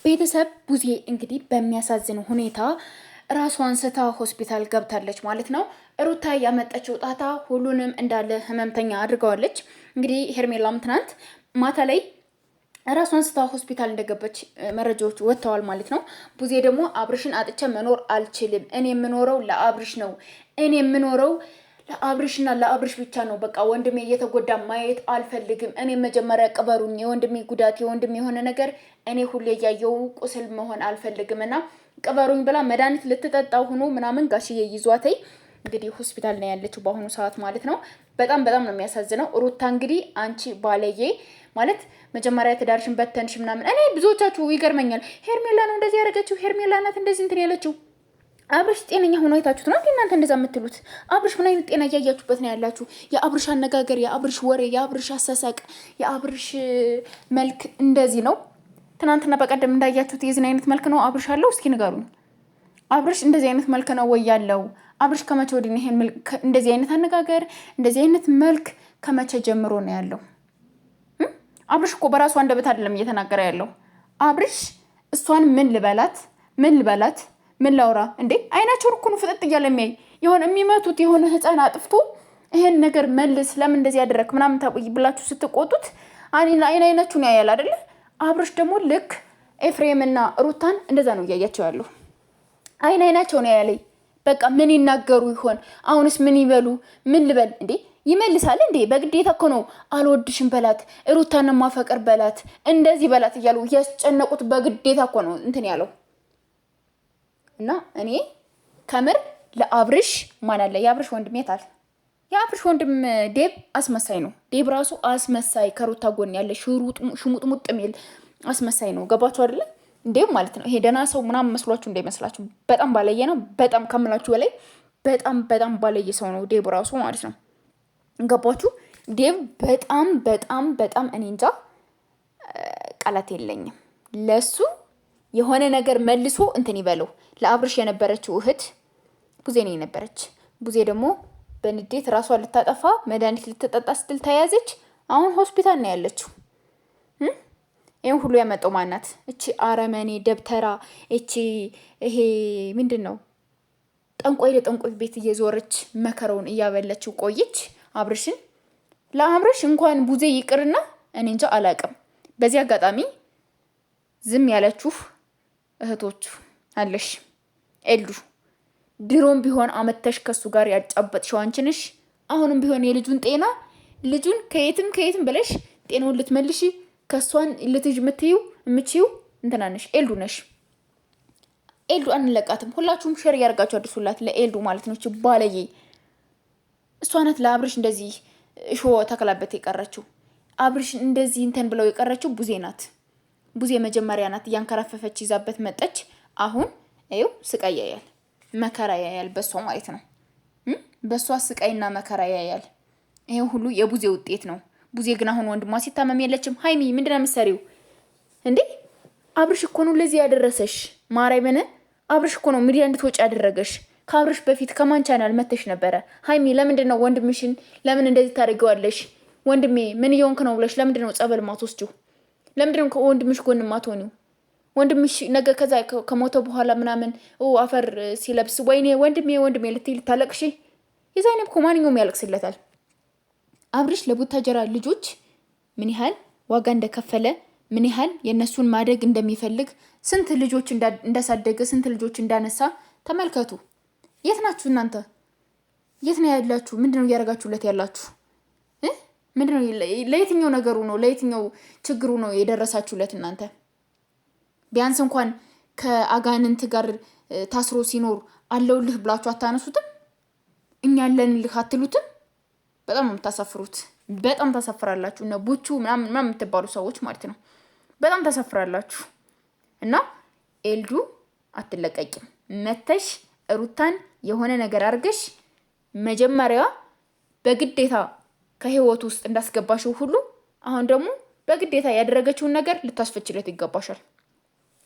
ቤተሰብ ቡዜ እንግዲህ በሚያሳዝን ሁኔታ ራሷን ስታ ሆስፒታል ገብታለች ማለት ነው። ሩታ ያመጣችው ጣታ ሁሉንም እንዳለ ህመምተኛ አድርገዋለች። እንግዲህ ሄርሜላም ትናንት ማታ ላይ ራሷን ስታ ሆስፒታል እንደገባች መረጃዎች ወጥተዋል ማለት ነው። ቡዜ ደግሞ አብርሽን አጥቼ መኖር አልችልም፣ እኔ የምኖረው ለአብርሽ ነው፣ እኔ የምኖረው ለአብርሽና ለአብርሽ ብቻ ነው። በቃ ወንድሜ እየተጎዳ ማየት አልፈልግም። እኔ መጀመሪያ ቅበሩኝ፣ የወንድሜ ጉዳት የወንድሜ የሆነ ነገር እኔ ሁሌ እያየው ቁስል መሆን አልፈልግም እና ቅበሩኝ ብላ መድኃኒት ልትጠጣው ሆኖ ምናምን ጋሽዬ ይዟተይ እንግዲህ ሆስፒታል ነው ያለችው በአሁኑ ሰዓት ማለት ነው። በጣም በጣም ነው የሚያሳዝነው። ሩታ እንግዲህ አንቺ ባለዬ ማለት መጀመሪያ ትዳርሽን በተንሽ ምናምን። እኔ ብዙዎቻችሁ ይገርመኛል፣ ሄርሜላ ነው እንደዚህ ያደረገችው፣ ሄርሜላ ናት እንደዚህ እንትን ያለችው። አብርሽ ጤነኛ ሆኖ አይታችሁት ነው እናንተ እንደዛ የምትሉት? አብርሽ ምን አይነት ጤና እያያችሁበት ነው ያላችሁ? የአብርሽ አነጋገር፣ የአብርሽ ወሬ፣ የአብርሽ አሳሳቅ፣ የአብርሽ መልክ እንደዚህ ነው። ትናንትና በቀደም እንዳያችሁት የዚህን አይነት መልክ ነው አብርሽ አለው? እስኪ ንገሩኝ። አብርሽ እንደዚህ አይነት መልክ ነው ወይ ያለው? አብርሽ ከመቼ ወዲህ ይሄን እንደዚህ አይነት አነጋገር፣ እንደዚህ አይነት መልክ ከመቼ ጀምሮ ነው ያለው? አብርሽ እኮ በራሱ አንደበት አይደለም እየተናገረ ያለው። አብርሽ እሷን ምን ልበላት ምን ላውራ እንዴ? አይናቸውን እኮ ነው ፍጥጥ እያለ የሚያይ የሆነ የሚመቱት የሆነ ህፃን አጥፍቶ ይሄን ነገር መልስ ለምን እንደዚህ ያደረክ ምናምን ብላችሁ ስትቆጡት አይናችሁን ያያል አይደለ? አብርሽ ደግሞ ልክ ኤፍሬምና ሩታን እንደዛ ነው እያያቸው ያለው። አይናቸው ነው ያለኝ። በቃ ምን ይናገሩ ይሆን? አሁንስ ምን ይበሉ? ምን ልበል እንዴ? ይመልሳል እንዴ? በግዴታ እኮ ነው አልወድሽም በላት፣ ሩታን ማፈቀር በላት፣ እንደዚህ በላት እያሉ እያስጨነቁት በግዴታ እኮ ነው እንትን ያለው። እና እኔ ከምር ለአብርሽ ማን አለ? የአብርሽ ወንድም የታል? የአብርሽ ወንድም ዴብ አስመሳይ ነው። ዴብ ራሱ አስመሳይ፣ ከሩታ ጎን ያለ ሽሙጥሙጥ የሚል አስመሳይ ነው። ገባችሁ አይደለ? ዴብ ማለት ነው። ይሄ ደህና ሰው ምናምን መስሏችሁ እንዳይመስላችሁ። በጣም ባለየ ነው። በጣም ከምላችሁ በላይ በጣም ባለየ ሰው ነው ዴብ ራሱ ማለት ነው። ገባችሁ? ዴብ በጣም እኔ እንጃ ቃላት የለኝም ለሱ የሆነ ነገር መልሶ እንትን ይበለው። ለአብርሽ የነበረችው እህት ቡዜ ነው የነበረች። ቡዜ ደግሞ በንዴት ራሷን ልታጠፋ መድኃኒት ልትጠጣ ስትል ተያዘች። አሁን ሆስፒታል ነው ያለችው። ይሄን ሁሉ ያመጣው ማናት? እቺ አረመኔ ደብተራ፣ እቺ ይሄ ምንድን ነው ጠንቋይ ለጠንቋይ ቤት እየዞረች መከረውን እያበለችው ቆየች አብርሽን። ለአብርሽ እንኳን ቡዜ ይቅርና እኔ እንጃ አላቅም። በዚህ አጋጣሚ ዝም ያለችሁ እህቶቹ አለሽ። ኤልዱ ድሮም ቢሆን አመተሽ ከሱ ጋር ያጫበጥሽው አንቺ ነሽ። አሁንም ቢሆን የልጁን ጤና ልጁን ከየትም ብለሽ ጤናውን ልትመልሺ ከሷን ልትጅ የምትይው እንትና ነሽ፣ ኤልዱ ነሽ። ኤልዱ አንለቃትም። ሁላችሁም ሼር እያደረጋችሁ አድርሱላት ለኤልዱ ማለት ነው። ባለዬ እሷ ናት ለአብርሽ እንደዚህ እሾ ተከላበት የቀረችው። አብርሽ እንደዚህ እንትን ብለው የቀረችው ቡዜ ናት። ቡዜ መጀመሪያ ናት እያንከራፈፈች ይዛበት መጠች። አሁን ይኸው ስቃይ ያያል፣ መከራ ያያል በሷ ማለት ነው። በሷ ስቃይና መከራ ያያል። ይሄው ሁሉ የቡዜ ውጤት ነው። ቡዜ ግን አሁን ወንድሟ ሲታመም የለችም። ሃይሚ ምንድነው የምትሰሪው እንዴ? አብርሽ እኮ ነው ለዚህ ያደረሰሽ። ማርያምን አብርሽ እኮ ነው ሚዲያ እንድትወጪ ያደረገሽ። ከአብርሽ በፊት ከማን ቻናል መተሽ ነበረ? ሃይሚ ለምንድን ነው ወንድምሽን ለምን እንደዚህ ታደርጊዋለሽ? ወንድሜ ምን እየሆንክ ነው ብለሽ ለምንድን ነው ጸበል ማትወስጂው? ለምንድን ነው ከወንድምሽ ጎን ማትሆኒው? ወንድምሽ ነገ ከዛ ከሞተ በኋላ ምናምን አፈር ሲለብስ ወይኔ ወንድሜ ልትይ ልታለቅሺ፣ የዛኔ እኮ ማንኛውም ያለቅስለታል። አብርሽ ለቡታጀራ ልጆች ምን ያህል ዋጋ እንደከፈለ፣ ምን ያህል የእነሱን ማደግ እንደሚፈልግ፣ ስንት ልጆች እንዳሳደገ፣ ስንት ልጆች እንዳነሳ ተመልከቱ። የት ናችሁ እናንተ? የት ነው ያላችሁ? ምንድነው እያደረጋችሁለት ያላችሁ? ምንድነው? ለየትኛው ነገሩ ነው ለየትኛው ችግሩ ነው የደረሳችሁለት እናንተ? ቢያንስ እንኳን ከአጋንንት ጋር ታስሮ ሲኖር አለውልህ ብላችሁ አታነሱትም? እኛ አለንልህ አትሉትም? በጣም ነው የምታሳፍሩት። በጣም ታሳፍራላችሁ። እና ቡቹ ምናምን የምትባሉ ሰዎች ማለት ነው በጣም ታሳፍራላችሁ። እና ኤልዱ አትለቀቂም። መተሽ ሩታን የሆነ ነገር አድርገሽ መጀመሪያ በግዴታ ከህይወት ውስጥ እንዳስገባሽው ሁሉ አሁን ደግሞ በግዴታ ያደረገችውን ነገር ልታስፈችለት ይገባሻል።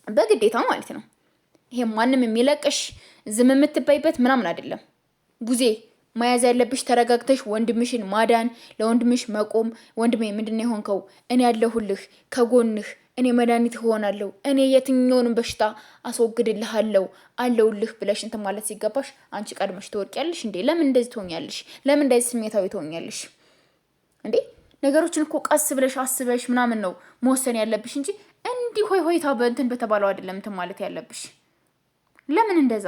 በግዴታ ማለት ነው። ይሄ ማንም የሚለቅሽ ዝም የምትባይበት ምናምን አይደለም። ቡዜ መያዝ ያለብሽ ተረጋግተሽ ወንድምሽን ማዳን፣ ለወንድምሽ መቆም። ወንድሜ ምንድነው የሆንከው? እኔ ያለሁልህ ከጎንህ እኔ መድኃኒት እሆናለሁ፣ እኔ የትኛውንም በሽታ አስወግድልሃለሁ አለውልህ ብለሽ እንትን ማለት ሲገባሽ አንቺ ቀድመሽ ትወርቂያለሽ እንዴ? ለምን እንደዚህ ትሆኛለሽ? ለምን እንደዚህ ስሜታዊ ትሆኛለሽ እንዴ? ነገሮችን እኮ ቀስ ብለሽ አስበሽ ምናምን ነው መወሰን ያለብሽ እንጂ እንዲህ ሆይ ሆይታ በእንትን በተባለው አይደለም እንትን ማለት ያለብሽ። ለምን እንደዛ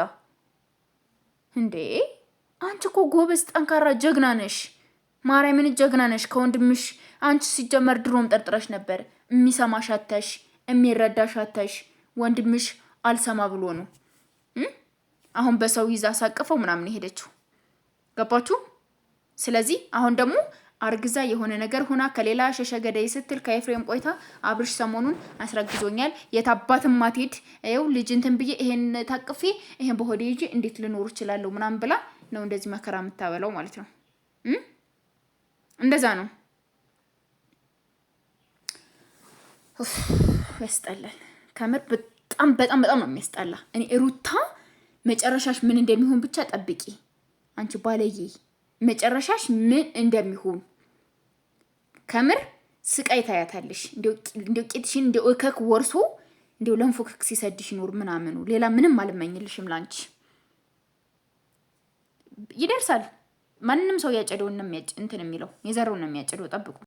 እንዴ? አንቺ እኮ ጎበዝ፣ ጠንካራ ጀግና ነሽ። ማርያምን ጀግና ነሽ። ከወንድምሽ አንቺ ሲጀመር ድሮም ጠርጥረሽ ነበር። የሚሰማሽ አተሽ፣ የሚረዳሽ አተሽ። ወንድምሽ አልሰማ ብሎ ነው አሁን በሰው ይዛ አሳቅፈው ምናምን የሄደችው። ገባችሁ? ስለዚህ አሁን ደግሞ አርግዛ የሆነ ነገር ሆና ከሌላ ሸሸገዳይ ስትል ከኤፍሬም ቆይታ አብርሽ ሰሞኑን አስረግዞኛል፣ የታባትም ማትሄድ ይኸው ልጅ እንትን ብዬ ይሄን ታቅፌ ይሄን በሆዴ ይዤ እንዴት ልኖር እችላለሁ ምናምን ብላ ነው እንደዚህ መከራ የምታበላው ማለት ነው። እንደዛ ነው። ያስጠላል ከምር በጣም በጣም በጣም ነው የሚያስጠላ። እኔ ሩታ መጨረሻሽ ምን እንደሚሆን ብቻ ጠብቂ። አንቺ ባለዬ መጨረሻሽ ምን እንደሚሆን ከምር ስቃይ ታያታለሽ። እንዲው ቂጥሽን እንዲው እከክ ወርሶ እንዲው ለንፎክክ ሲሰድሽ ይኖር ምናምኑ። ሌላ ምንም አልመኝልሽም ላንቺ። ይደርሳል። ማንንም ሰው ያጨደውን ነው እንትን የሚለው የዘረውን ነው የሚያጨደው። ጠብቁ።